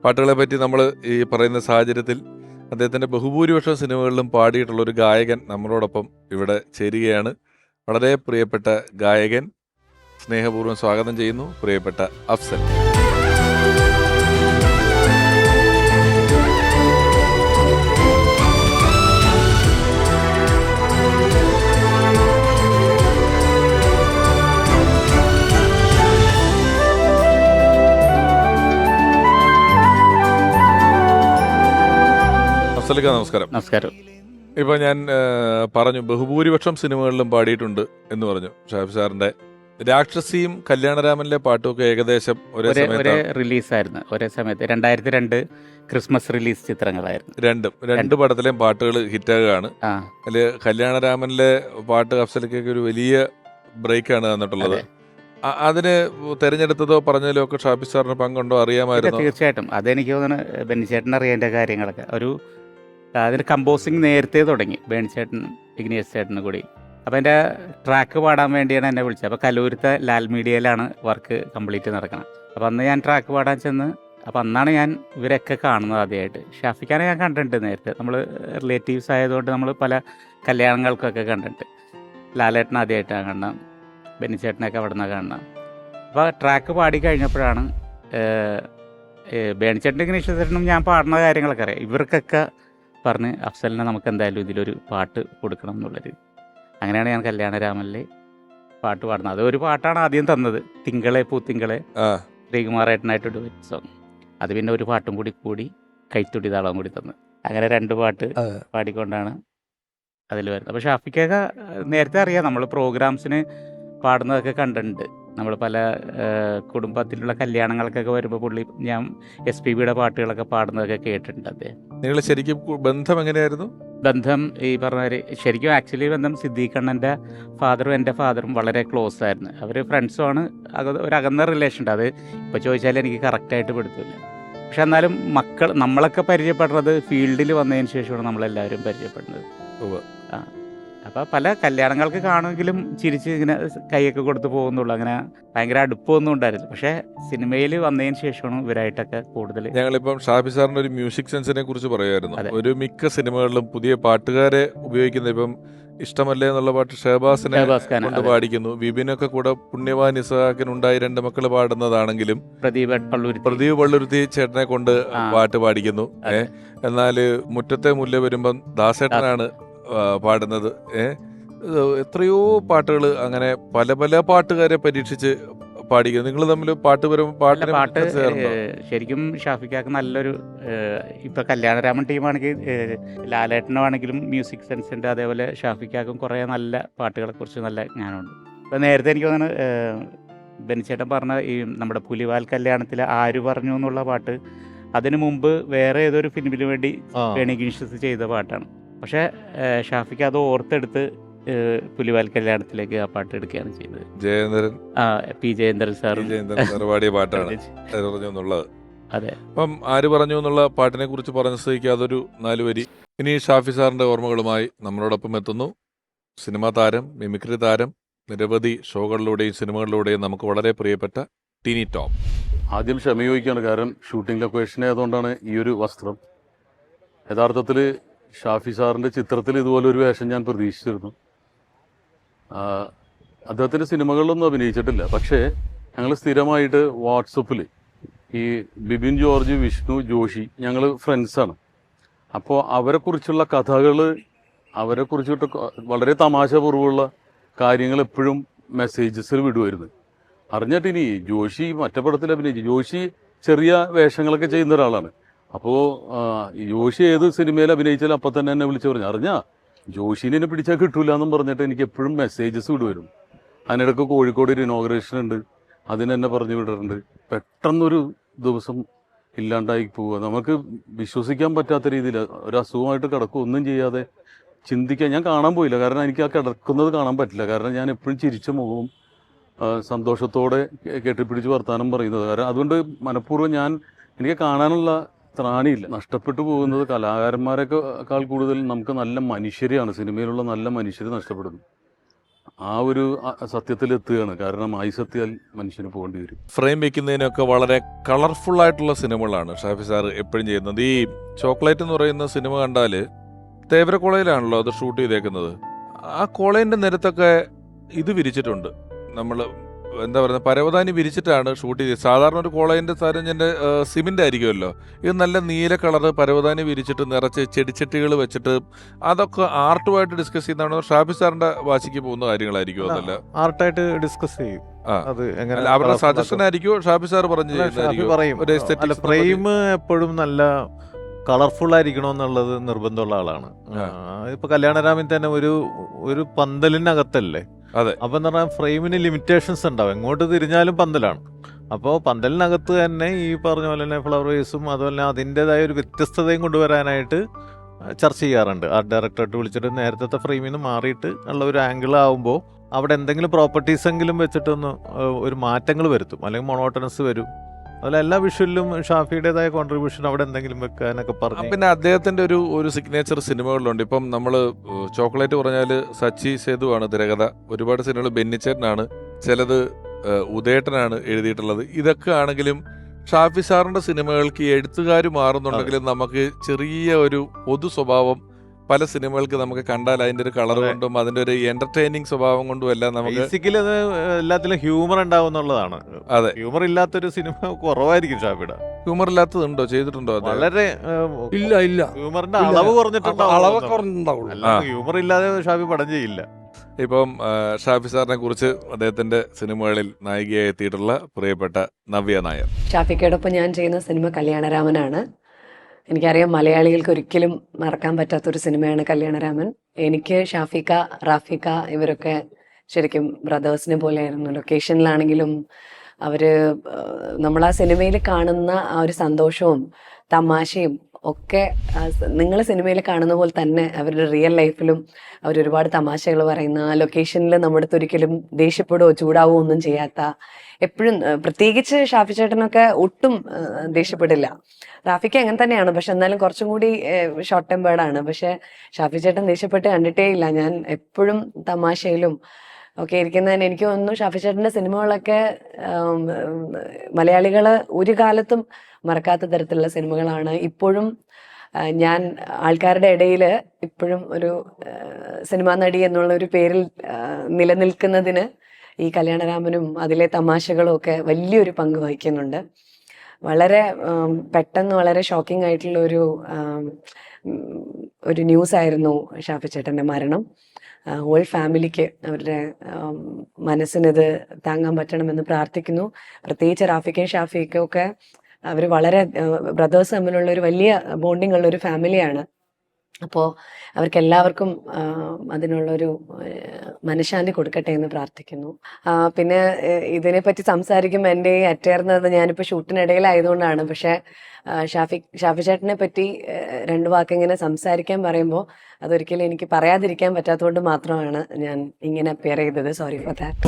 പാട്ടുകളെ പറ്റി നമ്മൾ ഈ പറയുന്ന സാഹചര്യത്തിൽ അദ്ദേഹത്തിൻ്റെ ബഹുഭൂരിപക്ഷം സിനിമകളിലും പാടിയിട്ടുള്ള ഒരു ഗായകൻ നമ്മളോടൊപ്പം ഇവിടെ ചേരുകയാണ്. വളരെ പ്രിയപ്പെട്ട ഗായകൻ, സ്നേഹപൂർവ്വം സ്വാഗതം ചെയ്യുന്നു പ്രിയപ്പെട്ട അഫ്സൽ. അഫ്സലിക്ക നമസ്കാരം. നമസ്കാരം. ഇപ്പോൾ ഞാൻ പറഞ്ഞു ബഹുഭൂരിപക്ഷം സിനിമകളിലും പാടിയിട്ടുണ്ട് എന്ന് പറഞ്ഞു. ഷാഫി സാറിന്റെ രാക്ഷസിയും കല്യാണരാമനിലെ പാട്ടുമൊക്കെ ഏകദേശം ഒരേ റിലീസായിരുന്നു, ഒരേ സമയത്ത് 2002 ക്രിസ്മസ് റിലീസ് ചിത്രങ്ങളായിരുന്നു. രണ്ട് പടത്തിലെയും പാട്ടുകൾ ഹിറ്റാകുകയാണ്. അതിൽ കല്യാണരാമനിലെ പാട്ട് അഫ്സലിക്കൊക്കെ ഒരു വലിയ ബ്രേക്കാണ് തന്നിട്ടുള്ളത്. അതിന് തിരഞ്ഞെടുത്തതോ പറഞ്ഞതിലോ ഒക്കെ ഷാഫി സാറിന് പങ്കുണ്ടോ, അറിയാമായിരുന്നു? തീർച്ചയായിട്ടും അതെനിക്ക് തോന്നുന്നു ബെന്നിച്ചേട്ടൻ അറിയേണ്ട കാര്യങ്ങളൊക്കെ. അതിന് കമ്പോസിങ് നേരത്തെ തുടങ്ങി ബേണിച്ചേട്ടൻ ഇഗ്നിയസ് ചേട്ടനും കൂടി. അപ്പോൾ എൻ്റെ ട്രാക്ക് പാടാൻ വേണ്ടിയാണ് എന്നെ വിളിച്ചത്. അപ്പോൾ കലൂരത്തെ ലാൽ മീഡിയയിലാണ് വർക്ക് കംപ്ലീറ്റ് നടക്കണം. അപ്പോൾ അന്ന് ഞാൻ ട്രാക്ക് പാടാൻ ചെന്ന്, അപ്പോൾ അന്നാണ് ഞാൻ ഇവരൊക്കെ കാണുന്നത് ആദ്യമായിട്ട്. ഷാഫിഖാനെ ഞാൻ കണ്ടിട്ടുണ്ട് നേരത്തെ, നമ്മൾ റിലേറ്റീവ്സ് ആയതുകൊണ്ട് നമ്മൾ പല കല്യാണങ്ങൾക്കൊക്കെ കണ്ടിട്ടുണ്ട്. ലാലേട്ടൻ ആദ്യമായിട്ടാണ് കാണണം, ബെന്നിച്ചേട്ടനൊക്കെ അവിടെ നിന്നാണ് കാണണം. അപ്പോൾ ട്രാക്ക് പാടി കഴിഞ്ഞപ്പോഴാണ് ബേണിച്ചേട്ടൻ ഇഗ്നിയസ് ചേട്ടനും ഞാൻ പാടുന്ന കാര്യങ്ങളൊക്കെ അറിയാം. ഇവർക്കൊക്കെ പറഞ്ഞ് അഫ്സലിനെ നമുക്ക് എന്തായാലും ഇതിലൊരു പാട്ട് കൊടുക്കണം എന്നുള്ളൊരു, അങ്ങനെയാണ് ഞാൻ കല്യാണരാമനിലെ പാട്ട് പാടുന്നത്. അതൊരു പാട്ടാണ് ആദ്യം തന്നത്, തിങ്കളെ പൂത്തിങ്കളെ, ശ്രീകുമാറേട്ടനായിട്ടൊരു സോങ്. അത് പിന്നെ ഒരു പാട്ടും കൂടി കൈത്തുടി താളം കൂടി തന്നു. അങ്ങനെ 2 പാട്ട് പാടിക്കൊണ്ടാണ് അതിൽ വരുന്നത്. അപ്പോൾ ഷാഫിക്കൊക്കെ നേരത്തെ അറിയാം, നമ്മൾ പ്രോഗ്രാംസിന് പാടുന്നതൊക്കെ കണ്ടിട്ടുണ്ട്. നമ്മൾ പല കുടുംബത്തിലുള്ള കല്യാണങ്ങൾക്കൊക്കെ വരുമ്പോൾ പുള്ളി ഞാൻ SPBയുടെ പാട്ടുകളൊക്കെ പാടുന്നതൊക്കെ കേട്ടിട്ടുണ്ട്. അദ്ദേഹം നിങ്ങൾ ശരിക്കും ബന്ധം എങ്ങനെയായിരുന്നു? ബന്ധം ഈ പറഞ്ഞ ശരിക്കും ആക്ച്വലി ബന്ധം സിദ്ദീഖണ്ണൻ്റെ ഫാദറും എൻ്റെ ഫാദറും വളരെ ക്ലോസ് ആയിരുന്നു. അവർ ഫ്രണ്ട്സുമാണ്, ഒരു അകന്ന റിലേഷൻ ഉണ്ട്. അത് ഇപ്പോൾ ചോദിച്ചാൽ എനിക്ക് കറക്റ്റായിട്ട് പെടുത്തില്ല. പക്ഷെ എന്നാലും നമ്മളൊക്കെ പരിചയപ്പെടുന്നത് ഫീൽഡിൽ വന്നതിന് ശേഷമാണ് നമ്മളെല്ലാവരും പരിചയപ്പെടുന്നത്. അപ്പോൾ പല കല്യാണങ്ങൾക്ക് കാണുമെങ്കിലും ചിരിച്ച് ഇങ്ങനെ കൈയൊക്കെ കൊടുത്ത് പോകുന്നുള്ളൂ. അങ്ങനെ ഭയങ്കര അടുപ്പമൊന്നും ഉണ്ടായിരുന്നു. പക്ഷേ സിനിമയിൽ വന്നതിന് ശേഷമാണ് ഇവരായിട്ടൊക്കെ കൂടുതൽ. ഞങ്ങളിപ്പം ഷാഫി സാറിൻ്റെ ഒരു മ്യൂസിക് സെൻസിനെ കുറിച്ച് പറയുമായിരുന്നു. ഒരു മിക്ക സിനിമകളിലും പുതിയ പാട്ടുകാരെ ഉപയോഗിക്കുന്നത്, ഇപ്പം ഇഷ്ടമല്ലേ എന്നുള്ള പാട്ട് ഷഹബാസിനെ കൊണ്ട് പാടിക്കുന്നു. വിപിനൊക്കെ കൂടെ പുണ്യവാൻ ഇസഹാക്കിനുണ്ടായി 2 മക്കൾ പാടുന്നതാണെങ്കിലും പ്രദീപ് പള്ളുരുത്തി ചേട്ടനെ കൊണ്ട് പാട്ട് പാടിക്കുന്നു. എന്നാൽ മുറ്റത്തെ മുല്ല വരുമ്പം ദാസേട്ടനാണ് പാടുന്നത്. എത്രയോ പാട്ടുകൾ അങ്ങനെ പല പല പാട്ടുകാരെ പരീക്ഷിച്ച് പാടിക്കുന്നു. നിങ്ങൾ തമ്മിൽ പാട്ട് ശരിക്കും ഷാഫിക്കാക്ക് നല്ലൊരു, ഇപ്പൊ കല്യാണരാമൻ ടീമാണെങ്കിൽ ലാലേട്ടനാണെങ്കിലും മ്യൂസിക് സെൻസ് ഉണ്ട്. അതേപോലെ ഷാഫിക്കാക്കും കുറേ നല്ല പാട്ടുകളെ കുറിച്ച് നല്ല ജ്ഞാനമുണ്ട്. ഇപ്പം നേരത്തെ എനിക്ക് തോന്നുന്നു ബെന്നിച്ചേട്ടൻ പറഞ്ഞ ഈ നമ്മുടെ പുലിവാൽ കല്യാണത്തിൽ ആര് പറഞ്ഞു എന്നുള്ള പാട്ട് അതിനു മുമ്പ് വേറെ ഏതൊരു ഫിലിമിന് വേണ്ടി ഇഗ്നിയസ് ചെയ്ത പാട്ടാണ്. പക്ഷേ ഷാഫിക്ക് അത് ഓർത്തെടുത്ത് പുലിവാൽ കല്യാണത്തിലേക്ക് ആ പാട്ട് എടുക്കുകയാണ് ചെയ്തത്. പി ജയേന്ദ്രൻ സാർ പാടിയ പാട്ടാണ് എന്നുള്ളത്. അതെ. അപ്പം ആര് പറഞ്ഞു എന്നുള്ള പാട്ടിനെ കുറിച്ച് പറഞ്ഞ സ്ഥിതിക്ക് അതൊരു 4 വരി. ഇനി ഷാഫി സാറിന്റെ ഓർമ്മകളുമായി നമ്മളോടൊപ്പം എത്തുന്നു സിനിമാ താരം, മിമിക്രി താരം, നിരവധി ഷോകളിലൂടെയും സിനിമകളിലൂടെയും നമുക്ക് വളരെ പ്രിയപ്പെട്ട ടിനി ടോം. ആദ്യം ക്ഷമ ചോദിക്കുകയാണ്, കാരണം ഷൂട്ടിംഗ് ലൊക്കേഷൻ ആയതുകൊണ്ടാണ് ഈ ഒരു വസ്ത്രം. യഥാർത്ഥത്തിൽ ഷാഫി സാറിൻ്റെ ചിത്രത്തിൽ ഇതുപോലെ ഒരു വേഷം ഞാൻ പ്രതീക്ഷിച്ചിരുന്നു. അദ്ദേഹത്തിൻ്റെ സിനിമകളിലൊന്നും അഭിനയിച്ചിട്ടില്ല. പക്ഷേ ഞങ്ങൾ സ്ഥിരമായിട്ട് വാട്സപ്പിൽ ഈ ബിബിൻ ജോർജ്, വിഷ്ണു, ജോഷി, ഞങ്ങൾ ഫ്രണ്ട്സാണ്. അപ്പോൾ അവരെക്കുറിച്ചുള്ള കഥകൾ, അവരെക്കുറിച്ചിട്ട് വളരെ തമാശപൂർവ്വമുള്ള കാര്യങ്ങൾ എപ്പോഴും മെസ്സേജസിൽ വിടുമായിരുന്നു. അറിഞ്ഞിട്ടിനി ജോഷി മറ്റേ പടത്തിൽ അഭിനയിച്ചു. ജോഷി ചെറിയ വേഷങ്ങളൊക്കെ ചെയ്യുന്ന ഒരാളാണ്. അപ്പോൾ ജോഷി ഏത് സിനിമയിൽ അഭിനയിച്ചാലും അപ്പം തന്നെ എന്നെ വിളിച്ച് പറഞ്ഞു, അറിഞ്ഞാ ജോഷിനെ എന്നെ പിടിച്ചാൽ കിട്ടൂല എന്നും പറഞ്ഞിട്ട് എനിക്ക് എപ്പോഴും മെസ്സേജസ് വിടുവരും. അതിനിടയ്ക്ക് കോഴിക്കോട് ഒരു ഇനോഗ്രേഷൻ ഉണ്ട്, അതിനെന്നെ പറഞ്ഞു വിടാറുണ്ട്. പെട്ടെന്നൊരു ദിവസം ഇല്ലാണ്ടായി പോവുക, നമുക്ക് വിശ്വസിക്കാൻ പറ്റാത്ത രീതിയിൽ ഒരു അസുഖമായിട്ട് കിടക്കും, ഒന്നും ചെയ്യാതെ ചിന്തിക്കാൻ. ഞാൻ കാണാൻ പോയില്ല, കാരണം എനിക്ക് ആ കിടക്കുന്നത് കാണാൻ പറ്റില്ല. കാരണം ഞാൻ എപ്പോഴും ചിരിച്ച മുഖവും സന്തോഷത്തോടെ കെട്ടിപ്പിടിച്ച് വർത്താനം പറയുന്നത്. കാരണം അതുകൊണ്ട് മനഃപൂർവ്വം എനിക്ക് കാണാനുള്ള ത്രാണിയില്ല. നഷ്ടപ്പെട്ടു പോകുന്നത് കലാകാരന്മാരെക്കാൾ കൂടുതൽ നമുക്ക് നല്ല മനുഷ്യരെയാണ്, സിനിമയിലുള്ള നല്ല മനുഷ്യരെ നഷ്ടപ്പെടുന്നു. ആ ഒരു സത്യത്തിലെത്തുകയാണ്. കാരണം ആയുസെത്തിയാൽ മനുഷ്യന് പോകേണ്ടി വരും. ഫ്രെയിം വെക്കുന്നതിനൊക്കെ വളരെ കളർഫുൾ ആയിട്ടുള്ള സിനിമകളാണ് ഷാഫി സാർ എപ്പോഴും ചെയ്യുന്നത്. ഈ ചോക്ലേറ്റ് എന്ന് പറയുന്ന സിനിമ കണ്ടാൽ തേവര കോളേജിലാണല്ലോ അത് ഷൂട്ട് ചെയ്തേക്കുന്നത്. ആ കോളേജിൻ്റെ നിരത്തൊക്കെ ഇത് വിരിച്ചിട്ടുണ്ട്. നമ്മൾ എന്താ പറയുക, പരവതാനി വിരിച്ചിട്ടാണ് ഷൂട്ട് ചെയ്തത്. സാധാരണ ഒരു കോളേജിൻ്റെ സാരഞ്ഞിൻ്റെ സിമെൻ്റ് ആയിരിക്കുമല്ലോ. ഇത് നല്ല നീല കളറ് പരവതാനി വിരിച്ചിട്ട് നിറച്ച് ചെടിച്ചട്ടികൾ വെച്ചിട്ട് അതൊക്കെ ആർട്ടുമായിട്ട് ഡിസ്കസ് ചെയ്യുന്നതാണോ ഷാഫി സാറിൻ്റെ വാശിക്ക് പോകുന്ന കാര്യങ്ങളായിരിക്കും? അതല്ല, ആർട്ടായിട്ട് ഡിസ്കസ് ചെയ്യും. അത് എങ്ങനെ അവരുടെ സജഷൻ ആയിരിക്കും ഷാഫി സാർ പറഞ്ഞു പറയും. ഫ്രെയിം എപ്പോഴും നല്ല കളർഫുൾ ആയിരിക്കണമെന്നുള്ളത് നിർബന്ധമുള്ള ആളാണ്. ഇപ്പൊ കല്യാണരാമിൽ തന്നെ ഒരു പന്തലിനകത്തല്ലേ. അതെ. അപ്പൊ എന്ന് പറഞ്ഞാൽ ഫ്രെയിമിന് ലിമിറ്റേഷൻസ് ഉണ്ടാവും. എങ്ങോട്ട് തിരിഞ്ഞാലും പന്തലാണ്. അപ്പോൾ പന്തലിനകത്ത് തന്നെ ഈ പറഞ്ഞ പോലെ തന്നെ ഫ്ലവർ വേസും അതുപോലെ അതിൻ്റെതായ ഒരു വ്യത്യസ്തതയും കൊണ്ടുവരാനായിട്ട് ചർച്ച ചെയ്യാറുണ്ട്. ആർട്ട് ഡയറക്ടറായിട്ട് വിളിച്ചിട്ട് നേരത്തെ ഫ്രെയിമിൽ നിന്ന് മാറിയിട്ട് ഉള്ള ഒരു ആംഗിൾ ആവുമ്പോൾ അവിടെ എന്തെങ്കിലും പ്രോപ്പർട്ടീസ് എങ്കിലും വെച്ചിട്ടൊന്ന് ഒരു മാറ്റങ്ങൾ വരുത്തും, അല്ലെങ്കിൽ മൊണോട്ടനസ് വരും. അതുപോലെ എല്ലാ വിഷ്വലിലും ഷാഫിയുടേതായ കോൺട്രിബ്യൂഷൻ അവിടെ എന്തെങ്കിലും വെക്കാനൊക്കെ പറഞ്ഞു. പിന്നെ അദ്ദേഹത്തിന്റെ ഒരു സിഗ്നേച്ചർ സിനിമകളിലുണ്ട്. ഇപ്പം നമ്മൾ ചോക്ലേറ്റ് പറഞ്ഞാൽ സച്ചി സേതു ആണ് തിരകഥ. ഒരുപാട് സിനിമകൾ ബെന്നിച്ചേട്ടനാണ്, ചിലത് ഉദയേട്ടനാണ് എഴുതിയിട്ടുള്ളത്. ഇതൊക്കെ ആണെങ്കിലും ഷാഫി സാറിന്റെ സിനിമകൾക്ക് എഴുത്തുകാർ മാറുന്നുണ്ടെങ്കിലും നമുക്ക് ചെറിയ ഒരു പൊതു സ്വഭാവം പല സിനിമകൾക്ക് നമുക്ക് കണ്ടാൽ അതിന്റെ ഒരു കളർ കൊണ്ടും അതിന്റെ ഒരു എന്റർടൈനിങ് സ്വഭാവം കൊണ്ടും എല്ലാം നമുക്ക് ബേസിക്കലി അത് എല്ലാത്തിലും ഹ്യൂമർ ഉണ്ടാവും എന്നുള്ളതാണ്. അതെ, ഹ്യൂമർ ഇല്ലാത്തൊരു സിനിമ കുറവായിരിക്കും ഷാഫിയുടെ. ഹ്യൂമർ ഇല്ലാത്തതുണ്ടോ? ചെയ്തിട്ടുണ്ടോ? വളരെ ഇല്ല ഹ്യൂമറിന്റെ അളവ് കുറഞ്ഞിട്ടുണ്ടാവും. ഹ്യൂമർ ഇല്ലാതെ ഷാഫി പടം ചെയ്യില്ല. ഇപ്പം ഷാഫി സാറിനെ കുറിച്ച് അദ്ദേഹത്തിന്റെ സിനിമകളിൽ നായികയായി എത്തിയിട്ടുള്ള പ്രിയപ്പെട്ട നവ്യ നായർ. ഷാഫിക്കയോടൊപ്പം ഞാൻ ചെയ്യുന്ന സിനിമ കല്യാണരാമനാണ്. എനിക്കറിയാം മലയാളികൾക്ക് ഒരിക്കലും മറക്കാൻ പറ്റാത്തൊരു സിനിമയാണ് കല്യാണരാമൻ. എനിക്ക് ഷാഫിക്ക, റാഫിക്ക ഇവരൊക്കെ ശരിക്കും ബ്രദേഴ്സിനെ പോലെയായിരുന്നു. ലൊക്കേഷനിലാണെങ്കിലും അവര് നമ്മൾ ആ സിനിമയിൽ കാണുന്ന ആ ഒരു സന്തോഷവും തമാശയും ഒക്കെ നിങ്ങൾ സിനിമയിൽ കാണുന്ന പോലെ തന്നെ അവരുടെ റിയൽ ലൈഫിലും അവരൊരുപാട് തമാശകൾ പറയുന്ന, ആ ലൊക്കേഷനിൽ നമ്മുടെ അടുത്ത് ഒരിക്കലും ദേഷ്യപ്പെടുകയോ ചൂടാവുകയോ ഒന്നും ചെയ്യാത്ത, എപ്പോഴും പ്രത്യേകിച്ച് ഷാഫി ചേട്ടനൊക്കെ ഒട്ടും ദേഷ്യപ്പെടില്ല. റാഫിക്ക് അങ്ങനെ തന്നെയാണ്, പക്ഷെ എന്നാലും കുറച്ചും കൂടി ഷോർട്ട് ടെമ്പേർഡാണ്. പക്ഷെ ഷാഫി ചേട്ടൻ ദേഷ്യപ്പെട്ട് കണ്ടിട്ടേ ഇല്ല. ഞാൻ എപ്പോഴും തമാശയിലും ഒക്കെ ഇരിക്കുന്നതിന് എനിക്ക് തോന്നുന്നു ഷാഫി ചേട്ടൻ്റെ സിനിമകളൊക്കെ മലയാളികൾ ഒരു കാലത്തും മറക്കാത്ത തരത്തിലുള്ള സിനിമകളാണ്. ഇപ്പോഴും ഞാൻ ആൾക്കാരുടെ ഇടയിൽ ഇപ്പോഴും ഒരു സിനിമാ നടി എന്നുള്ള ഒരു പേരിൽ നിലനിൽക്കുന്നതിന് ഈ കല്യാണരാമനും അതിലെ തമാശകളും ഒക്കെ വലിയൊരു പങ്ക് വഹിക്കുന്നുണ്ട്. വളരെ പെട്ടെന്ന് വളരെ ഷോക്കിംഗ് ആയിട്ടുള്ള ഒരു ന്യൂസ് ആയിരുന്നു ഷാഫി ചേട്ടൻ്റെ മരണം. ഹോൾ ഫാമിലിക്ക് അവരുടെ മനസ്സിനിത് താങ്ങാൻ പറ്റണമെന്ന് പ്രാർത്ഥിക്കുന്നു. പ്രത്യേകിച്ച് റാഫിക്കയും ഷാഫിക്കും ഒക്കെ അവർ വളരെ ബ്രദേഴ്സ് തമ്മിലുള്ള ഒരു വലിയ ബോണ്ടിങ് ഉള്ള ഒരു ഫാമിലിയാണ്. അപ്പോൾ അവർക്ക് എല്ലാവർക്കും അതിനുള്ളൊരു മനഃശാന്തി കൊടുക്കട്ടെ എന്ന് പ്രാർത്ഥിക്കുന്നു. പിന്നെ ഇതിനെപ്പറ്റി സംസാരിക്കുമ്പോൾ എൻ്റെ അറ്റേർന്നത് ഞാനിപ്പോൾ ഷൂട്ടിനിടയിലായതുകൊണ്ടാണ്. പക്ഷേ ഷാഫി ചേട്ടനെ പറ്റി രണ്ട് വാക്കിങ്ങനെ സംസാരിക്കാൻ പറയുമ്പോൾ അതൊരിക്കലും എനിക്ക് പറയാതിരിക്കാൻ പറ്റാത്തതുകൊണ്ട് മാത്രമാണ് ഞാൻ ഇങ്ങനെ അപ്പിയർ ചെയ്തത്. Sorry for that.